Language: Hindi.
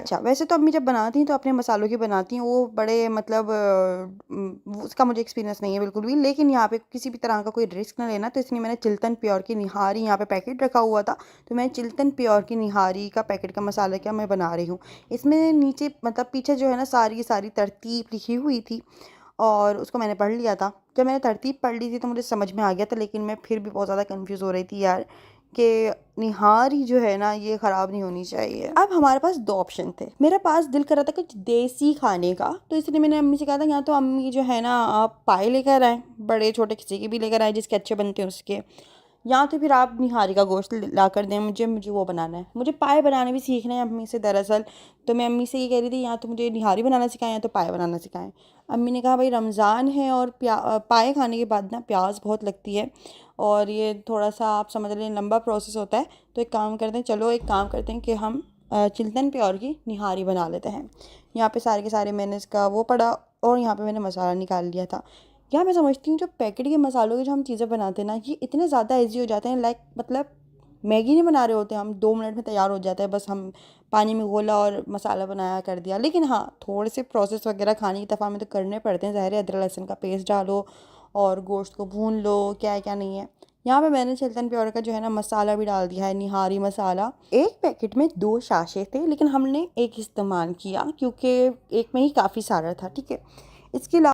अच्छा, वैसे तो अम्मी जब बनाती हैं तो अपने मसालों की बनाती हैं, वो बड़े मतलब उसका मुझे एक्सपीरियंस नहीं है बिल्कुल भी। लेकिन यहाँ पे किसी भी तरह का कोई रिस्क ना लेना, तो इसलिए मैंने चिल्तन प्योर की निहारी यहाँ पे पैकेट रखा हुआ था, तो मैं चिल्तन प्योर की निहारी का पैकेट का मसाला क्या मैं बना रही हूँ। इसमें नीचे मतलब पीछे जो है ना सारी की सारी तरतीब लिखी हुई थी, और उसको मैंने पढ़ लिया था। जब मैंने तरतीब पढ़ ली थी तो मुझे समझ में आ गया था, लेकिन मैं फिर भी बहुत ज़्यादा कंफ्यूज हो रही थी यार, कि निहारी जो है ना ये ख़राब नहीं होनी चाहिए। अब हमारे पास दो ऑप्शन थे, मेरे पास दिल कर रहा था कुछ देसी खाने का, तो इसलिए मैंने अम्मी से कहा था या तो अम्मी जो है ना आप पाए लेकर आएँ, बड़े छोटे किसी के भी लेकर आए जिसके अच्छे बनते हैं उसके, या तो फिर आप निहारी का गोश्त ला कर दें मुझे, मुझे वो बनाना है, मुझे पाए बनाने भी सीखना है अम्मी से दरअसल। तो मैं अम्मी से ये कह रही थी या तो मुझे निहारी बनाना सिखाएं या तो पाए बनाना सिखाएं। अम्मी ने कहा भाई रमज़ान है और पाए खाने के बाद ना प्याज बहुत लगती है, और ये थोड़ा सा आप समझ लें लंबा प्रोसेस होता है, तो एक काम करते हैं, चलो एक काम करते हैं कि हम चिल्तन प्योर की निहारी बना लेते हैं। यहाँ पे सारे के सारे मैंने इसका वो पढ़ा, और यहाँ पे मैंने मसाला निकाल लिया था। यार मैं समझती हूँ जो पैकेट के मसालों की जो हम चीज़ें बनाते हैं ना, ये इतने ज़्यादा ईजी हो जाते हैं, लाइक मतलब मैगी नहीं बना रहे होते हम, 2 मिनट में तैयार हो जाता है, बस हम पानी में घोला और मसाला बनाया कर दिया। लेकिन हाँ थोड़े से प्रोसेस वगैरह खाने की दफ़ा में तो करने पड़ते हैं, ज़ाहिर है अदरक लहसुन का पेस्ट डालो और गोश्त को भून लो, क्या है क्या नहीं है। यहाँ पे मैंने चिल्तन प्योर का जो है ना मसाला भी डाल दिया है, निहारी मसाला। एक पैकेट में 2 साशे थे, लेकिन हमने एक इस्तेमाल किया क्योंकि एक में ही काफ़ी सारा था, ठीक है। इसके अलावा